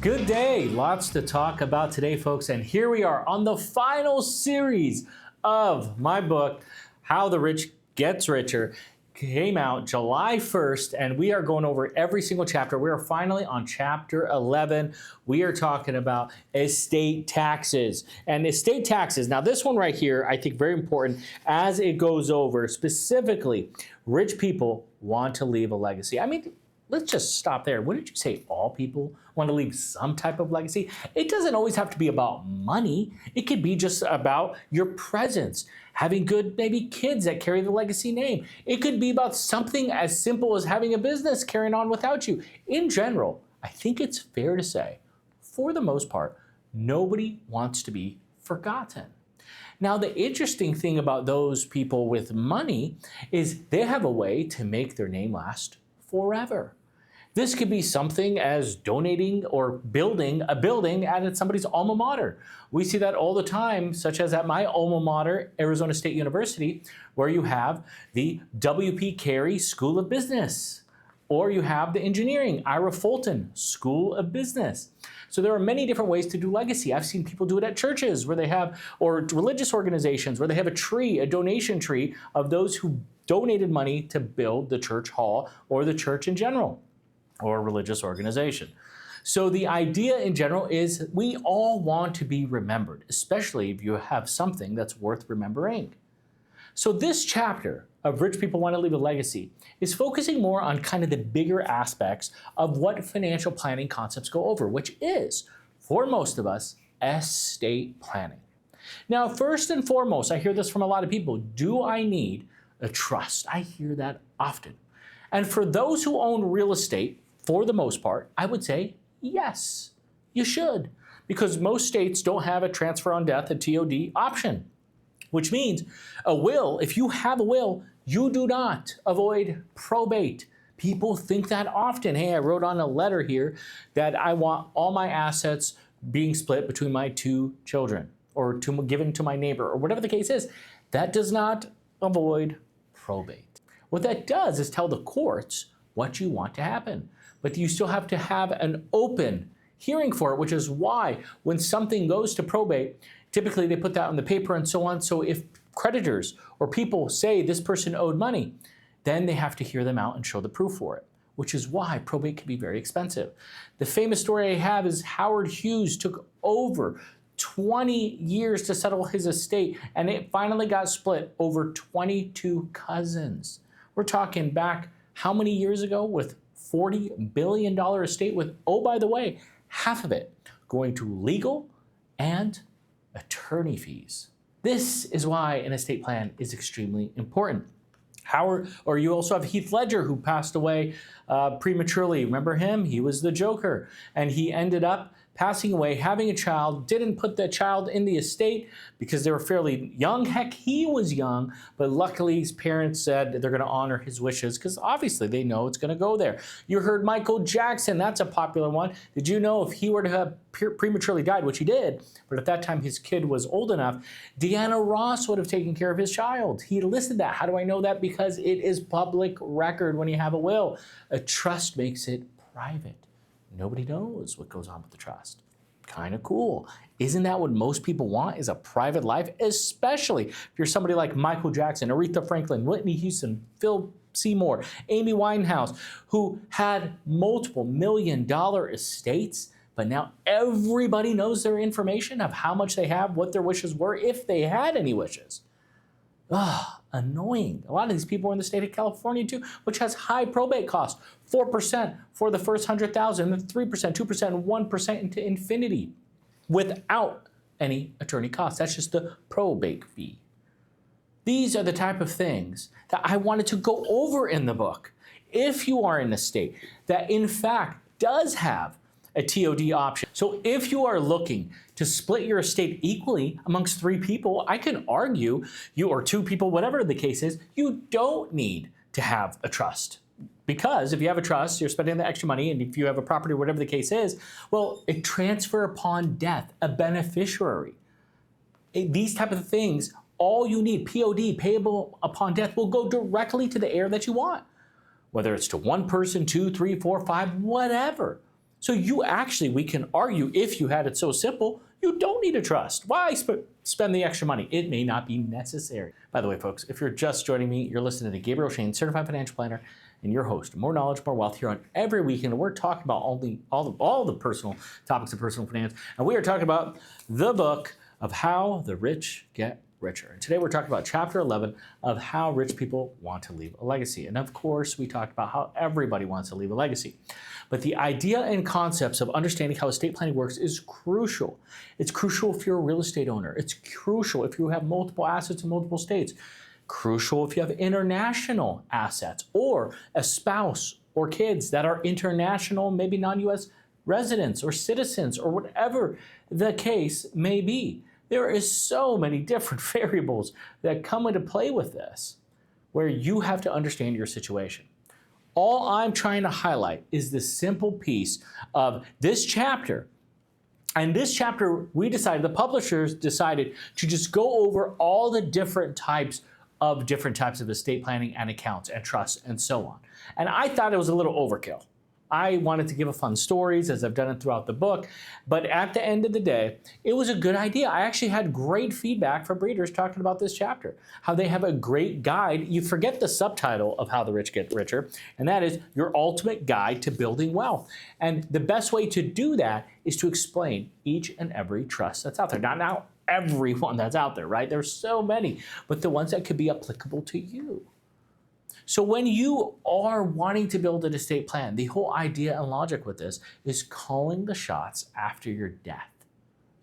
Good day. Lots to talk about today, folks. And here we are on the final series of my book, How the Rich Gets Richer. Came out July 1st, and we are going over every single chapter. We are finally on chapter 11. We are talking about estate taxes. And estate taxes, now this one right here, I think very important as it goes over. Specifically, rich people want to leave a legacy. I mean, let's just stop there. Wouldn't you say all people want to leave some type of legacy? It doesn't always have to be about money. It could be just about your presence, having good maybe kids that carry the legacy name. It could be about something as simple as having a business carrying on without you. In general, I think it's fair to say, for the most part, nobody wants to be forgotten. Now, the interesting thing about those people with money is they have a way to make their name last forever. This could be something as donating or building a building at somebody's alma mater. We see that all the time, such as at my alma mater, Arizona State University, where you have the W.P. Carey School of Business, or you have the engineering, Ira Fulton School of Business. So there are many different ways to do legacy. I've seen people do it at churches where they have, or religious organizations where they have a tree, a donation tree of those who donated money to build the church hall or the church in general, or a religious organization. So the idea in general is we all want to be remembered, especially if you have something that's worth remembering. So this chapter of Rich People Want to Leave a Legacy is focusing more on kind of the bigger aspects of what financial planning concepts go over, which is, for most of us, estate planning. Now, first and foremost, I hear this from a lot of people, do I need a trust? I hear that often. And for those who own real estate, for the most part, I would say, yes, you should. Because most states don't have a transfer on death, a TOD option. Which means a will, if you have a will, you do not avoid probate. People think that often. Hey, I wrote on a letter here that I want all my assets being split between my two children or given to my neighbor or whatever the case is. That does not avoid probate. What that does is tell the courts what you want to happen. But you still have to have an open hearing for it, which is why when something goes to probate, typically they put that on the paper and so on. So if creditors or people say this person owed money, then they have to hear them out and show the proof for it, which is why probate can be very expensive. The famous story I have is Howard Hughes took over 20 years to settle his estate, and it finally got split over 22 cousins. We're talking back how many years ago with $40 billion estate with, oh, by the way, half of it going to legal and attorney fees. This is why an estate plan is extremely important. Or you also have Heath Ledger, who passed away prematurely. Remember him? He was the Joker. And he ended up passing away, having a child, didn't put the child in the estate because they were fairly young. Heck, he was young, but luckily his parents said they're going to honor his wishes because obviously they know it's going to go there. You heard Michael Jackson, that's a popular one. Did you know if he were to have prematurely died, which he did, but at that time his kid was old enough, Diana Ross would have taken care of his child. He listed that. How do I know that? Because it is public record when you have a will. A trust makes it private. Nobody knows what goes on with the trust. Kind of cool. Isn't that what most people want, is a private life? Especially if you're somebody like Michael Jackson, Aretha Franklin, Whitney Houston, Phil Seymour, Amy Winehouse, who had multiple $million estates, but now everybody knows their information of how much they have, what their wishes were, if they had any wishes. Annoying. A lot of these people are in the state of California too, which has high probate costs. 4% for the first 100,000, then 3%, 2%, and 1% into infinity without any attorney costs. That's just the probate fee. These are the type of things that I wanted to go over in the book. If you are in a state that in fact does have a TOD option. So if you are looking to split your estate equally amongst 3 people, I can argue you, or 2 people, whatever the case is, you don't need to have a trust. Because if you have a trust, you're spending the extra money, and if you have a property, whatever the case is, well, a transfer upon death, a beneficiary. These type of things, all you need, POD, payable upon death, will go directly to the heir that you want. Whether it's to 1 person, 2, 3, 4, 5, whatever. So we can argue, if you had it so simple, you don't need a trust. Why spend the extra money? It may not be necessary. By the way, folks, if you're just joining me, you're listening to Gabriel Shahin, Certified Financial Planner, and your host. More knowledge, more wealth here on every weekend. We're talking about all the personal topics of personal finance, and we are talking about the book of How the Rich Get Richer. And today we're talking about chapter 11 of how rich people want to leave a legacy. And of course, we talked about how everybody wants to leave a legacy. But the idea and concepts of understanding how estate planning works is crucial. It's crucial if you're a real estate owner. It's crucial if you have multiple assets in multiple states. Crucial if you have international assets or a spouse or kids that are international, maybe non-US residents or citizens or whatever the case may be. There is so many different variables that come into play with this, where you have to understand your situation. All I'm trying to highlight is the simple piece of this chapter. And this chapter, the publishers decided to just go over all the different types of estate planning and accounts and trusts and so on. And I thought it was a little overkill. I wanted to give fun stories, as I've done it throughout the book, but at the end of the day, it was a good idea. I actually had great feedback from readers talking about this chapter, how they have a great guide. You forget the subtitle of How the Rich Get Richer, and that is Your Ultimate Guide to Building Wealth. And the best way to do that is to explain each and every trust that's out there. Now everyone that's out there, right? There's so many, but the ones that could be applicable to you. So when you are wanting to build an estate plan, the whole idea and logic with this is calling the shots after your death.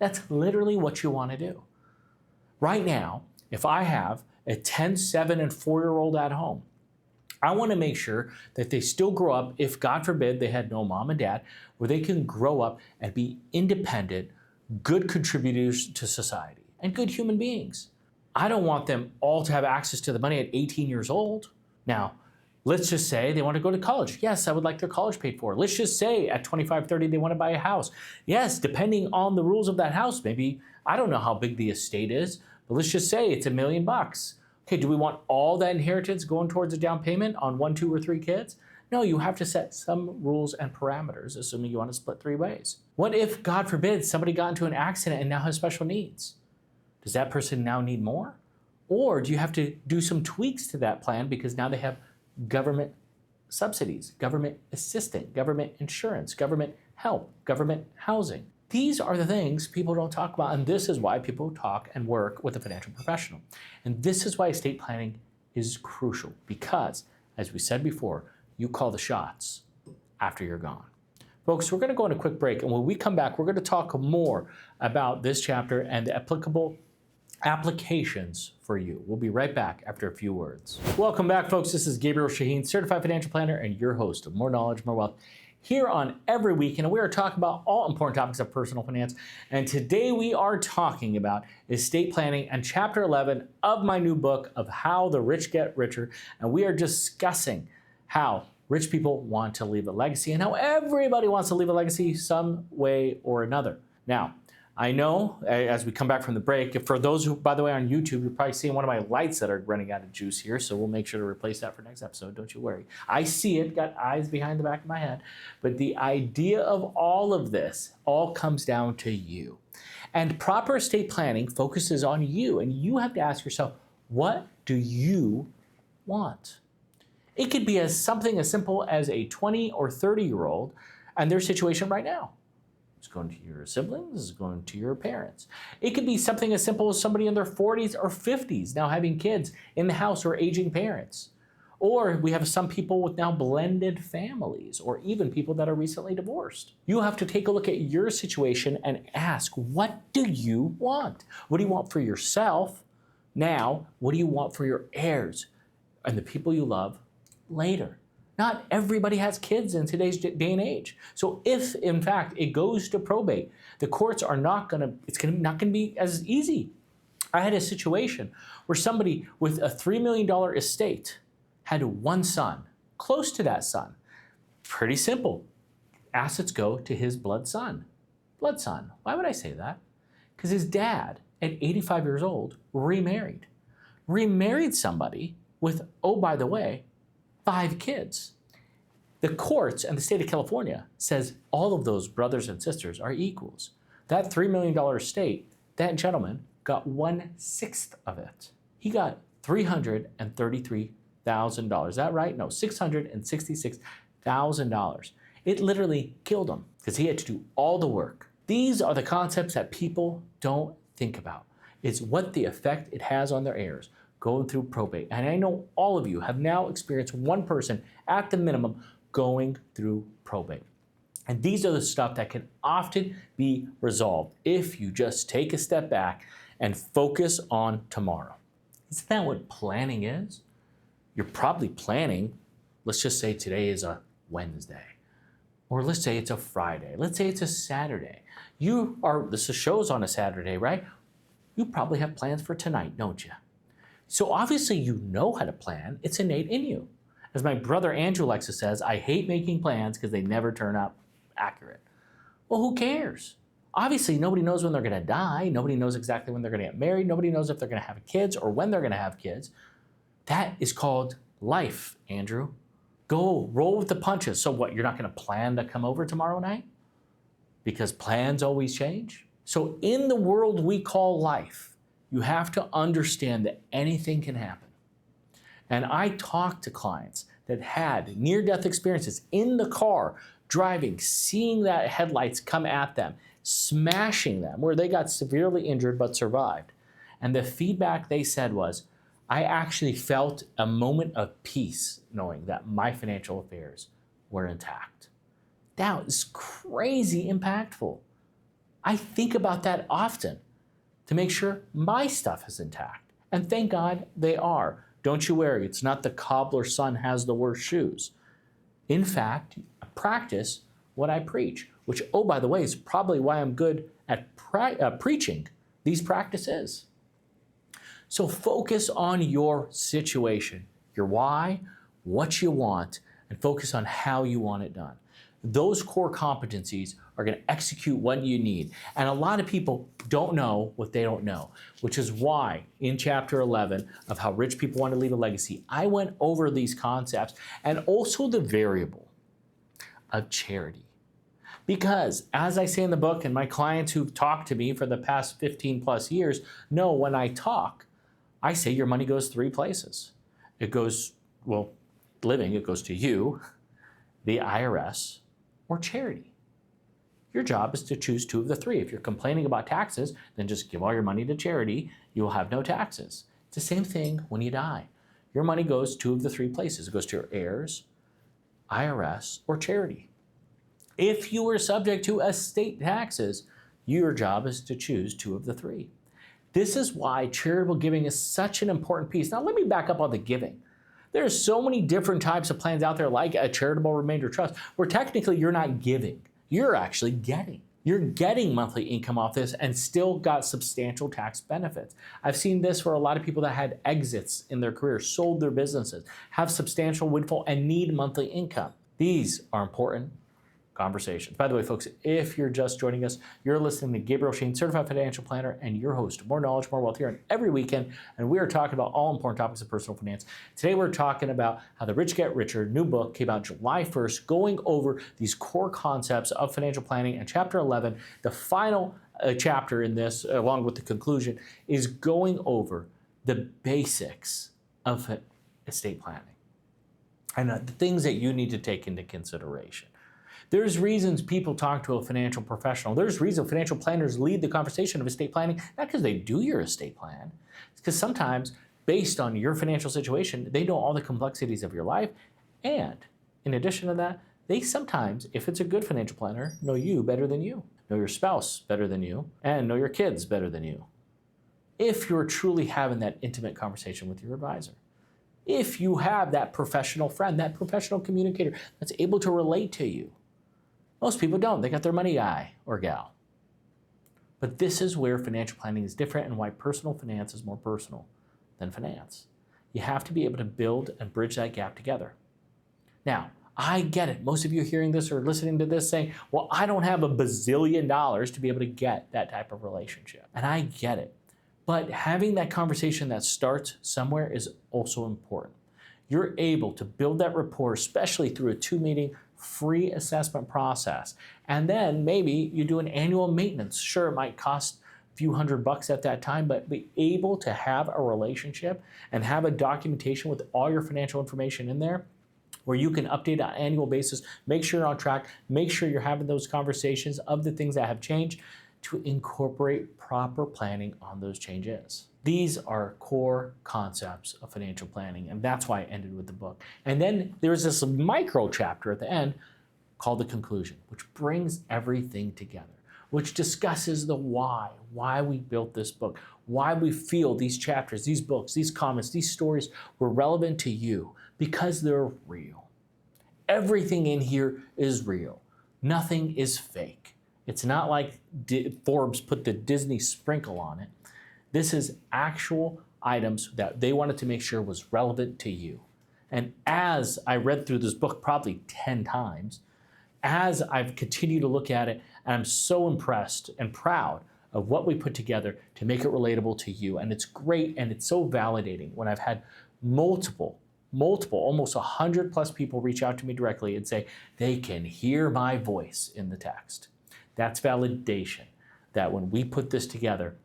That's literally what you want to do. Right now, if I have a 10, 7, and 4-year-old at home, I want to make sure that they still grow up, if God forbid they had no mom and dad, where they can grow up and be independent, good contributors to society and good human beings. I don't want them all to have access to the money at 18 years old. Now, let's just say they want to go to college. Yes, I would like their college paid for. Let's just say at 25, 30, they want to buy a house. Yes, depending on the rules of that house, maybe, I don't know how big the estate is, but let's just say it's $1 million. Okay, do we want all that inheritance going towards a down payment on 1, 2, or 3 kids? No, you have to set some rules and parameters, assuming you want to split 3 ways. What if, God forbid, somebody got into an accident and now has special needs? Does that person now need more? Or do you have to do some tweaks to that plan because now they have government subsidies, government assistance, government insurance, government help, government housing? These are the things people don't talk about, and this is why people talk and work with a financial professional. And this is why estate planning is crucial because, as we said before, you call the shots after you're gone. Folks, we're going to go on a quick break, and when we come back, we're going to talk more about this chapter and the applicable applications for you. We'll be right back after a few words. Welcome back, folks. This is Gabriel Shahin, Certified Financial Planner, and your host of More Knowledge, More Wealth, here on every weekend. And we are talking about all important topics of personal finance. And today we are talking about estate planning and chapter 11 of my new book of How the Rich Get Richer. And we are discussing how rich people want to leave a legacy and how everybody wants to leave a legacy some way or another. Now, I know, as we come back from the break, for those who, by the way, on YouTube, you're probably seeing one of my lights that are running out of juice here, so we'll make sure to replace that for next episode, don't you worry. I see it, got eyes behind the back of my head, but the idea of all of this all comes down to you. And proper estate planning focuses on you, and you have to ask yourself, what do you want? It could be something as simple as a 20 or 30-year-old and their situation right now. It's going to your siblings, it's going to your parents. It could be something as simple as somebody in their 40s or 50s now having kids in the house or aging parents. Or we have some people with now blended families or even people that are recently divorced. You have to take a look at your situation and ask, what do you want? What do you want for yourself now? What do you want for your heirs and the people you love later? Not everybody has kids in today's day and age. So if, in fact, it goes to probate, the courts are not going to be as easy. I had a situation where somebody with a $3 million estate had one son, close to that son. Pretty simple. Assets go to his blood son. Blood son. Why would I say that? Because his dad, at 85 years old, remarried. Remarried somebody with, oh, by the way, 5 kids. The courts and the state of California says all of those brothers and sisters are equals. That $3 million estate, that gentleman got 1/6 of it. He got $333,000. Is that right? No, $666,000. It literally killed him because he had to do all the work. These are the concepts that people don't think about. It's what the effect it has on their heirs going through probate. And I know all of you have now experienced one person at the minimum going through probate. And these are the stuff that can often be resolved if you just take a step back and focus on tomorrow. Isn't that what planning is? You're probably planning, let's just say today is a Wednesday, or let's say it's a Friday, let's say it's a Saturday. This show's on a Saturday, right? You probably have plans for tonight, don't you? So obviously you know how to plan. It's innate in you. As my brother Andrew likes to says, I hate making plans because they never turn out accurate. Well, who cares? Obviously, nobody knows when they're going to die. Nobody knows exactly when they're going to get married. Nobody knows if they're going to have kids or when they're going to have kids. That is called life, Andrew. Go roll with the punches. So what, you're not going to plan to come over tomorrow night? Because plans always change? So in the world we call life, you have to understand that anything can happen. And I talk to clients that had near-death experiences in the car, driving, seeing that headlights come at them, smashing them, where they got severely injured but survived. And the feedback they said was, I actually felt a moment of peace knowing that my financial affairs were intact. That is crazy impactful. I think about that often to make sure my stuff is intact. And thank God they are. Don't you worry, it's not the cobbler's son has the worst shoes. In fact, I practice what I preach, which, oh, by the way, is probably why I'm good at preaching these practices. So focus on your situation, your why, what you want, and focus on how you want it done. Those core competencies are going to execute what you need. And a lot of people don't know what they don't know, which is why in chapter 11 of How Rich People Want to Leave a Legacy, I went over these concepts and also the variable of charity. Because as I say in the book, and my clients who've talked to me for the past 15 plus years know when I talk, I say your money goes three places. It goes, well, living, it goes to you, the IRS, or charity. Your job is to choose two of the three. If you're complaining about taxes, then just give all your money to charity. You will have no taxes. It's the same thing when you die. Your money goes two of the three places. It goes to your heirs, IRS, or charity. If you are subject to estate taxes, your job is to choose two of the three. This is why charitable giving is such an important piece. Now let me back up on the giving. There are so many different types of plans out there, like a charitable remainder trust, where technically you're not giving, you're actually getting. You're getting monthly income off this and still got substantial tax benefits. I've seen this for a lot of people that had exits in their career, sold their businesses, have substantial windfall, and need monthly income. These are important conversations. By the way, folks, if you're just joining us, you're listening to Gabriel Shahin, Certified Financial Planner, and your host, More Knowledge, More Wealth, here on every weekend, and we are talking about all important topics of personal finance. Today, we're talking about How the Rich Get Richer. New book came out July 1st, going over these core concepts of financial planning. And chapter 11, the final chapter in this, along with the conclusion, is going over the basics of estate planning and the things that you need to take into consideration. There's reasons people talk to a financial professional. There's reasons financial planners lead the conversation of estate planning, not because they do your estate plan. It's because sometimes, based on your financial situation, they know all the complexities of your life. And in addition to that, they sometimes, if it's a good financial planner, know you better than you, know your spouse better than you, and know your kids better than you. If you're truly having that intimate conversation with your advisor. If you have that professional friend, that professional communicator that's able to relate to you. Most people don't. They got their money guy or gal. But this is where financial planning is different and why personal finance is more personal than finance. You have to be able to build and bridge that gap together. Now, I get it. Most of you hearing this or listening to this saying, well, I don't have $1 bazillion to be able to get that type of relationship. And I get it. But having that conversation that starts somewhere is also important. you're able to build that rapport, especially through a 2-meeting free assessment process. And then maybe you do an annual maintenance. Sure, it might cost a few $100 at that time, but be able to have a relationship and have a documentation with all your financial information in there where you can update on an annual basis, make sure you're on track, make sure you're having those conversations of the things that have changed to incorporate proper planning on those changes. These are core concepts of financial planning, and that's why I ended with the book. And then there's this micro chapter at the end called The Conclusion, which brings everything together, which discusses the why we built this book, why we feel these chapters, these books, these comments, these stories were relevant to you, because they're real. Everything in here is real. Nothing is fake. It's not like Forbes put the Disney sprinkle on it. This is actual items that they wanted to make sure was relevant to you. And as I read through this book probably 10 times, as I've continued to look at it, and I'm so impressed and proud of what we put together to make it relatable to you. And it's great, and it's so validating when I've had multiple, almost 100+ people reach out to me directly and say they can hear my voice in the text. That's validation that when we put this together,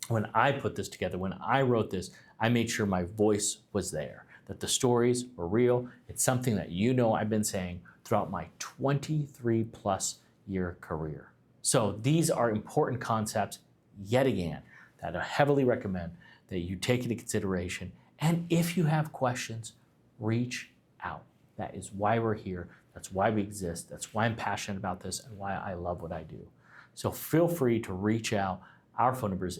when I put this together, when I wrote this, I made sure my voice was there, that the stories were real. It's something that I've been saying throughout my 23+ year career. So these are important concepts, yet again, that I heavily recommend that you take into consideration. And if you have questions, reach out. That is why we're here. That's why we exist. That's why I'm passionate about this and why I love what I do. So feel free to reach out. Our phone number is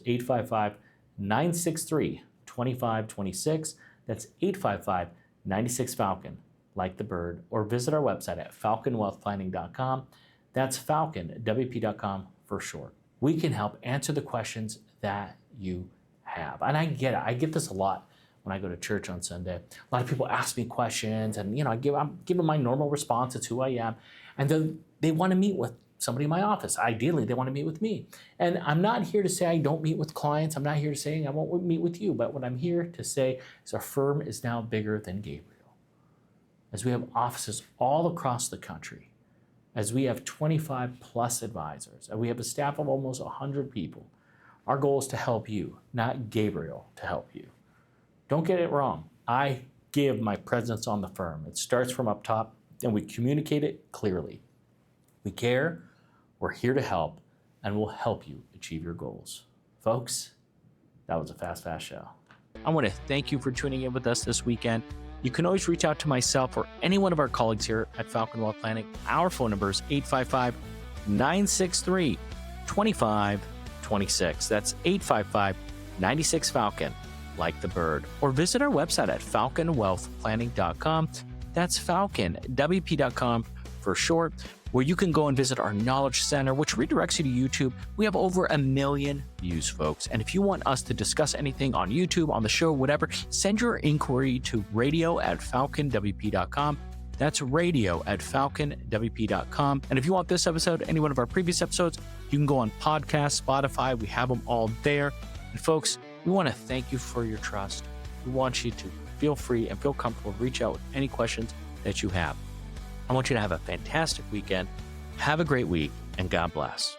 855-963-2526. That's 855-96-FALCON, like the bird, or visit our website at falconwealthplanning.com. That's falconwp.com for short. We can help answer the questions that you have. And I get it. I get this a lot when I go to church on Sunday. A lot of people ask me questions, and I'm giving my normal response. It's who I am. And then they want to meet with somebody in my office. Ideally, they want to meet with me. And I'm not here to say I don't meet with clients. I'm not here to say I won't meet with you. But what I'm here to say is our firm is now bigger than Gabriel. As we have offices all across the country, as we have 25+ advisors, and we have a staff of almost 100 people, our goal is to help you, not Gabriel to help you. Don't get it wrong. I give my presence on the firm. It starts from up top, and we communicate it clearly. We care, we're here to help, and we'll help you achieve your goals. Folks, that was a fast show. I want to thank you for tuning in with us this weekend. You can always reach out to myself or any one of our colleagues here at Falcon Wealth Planning. Our phone number is 855-963-2526. That's 855-96-FALCON, like the bird. Or visit our website at falconwealthplanning.com. That's falconwp.com for short, where you can go and visit our Knowledge Center, which redirects you to YouTube. We have over 1 million views, folks. And if you want us to discuss anything on YouTube, on the show, whatever, send your inquiry to radio@falconwp.com. That's radio@falconwp.com. And if you want this episode, any one of our previous episodes, you can go on podcast, Spotify. We have them all there. And folks, we want to thank you for your trust. We want you to feel free and feel comfortable to reach out with any questions that you have. I want you to have a fantastic weekend. Have a great week, and God bless.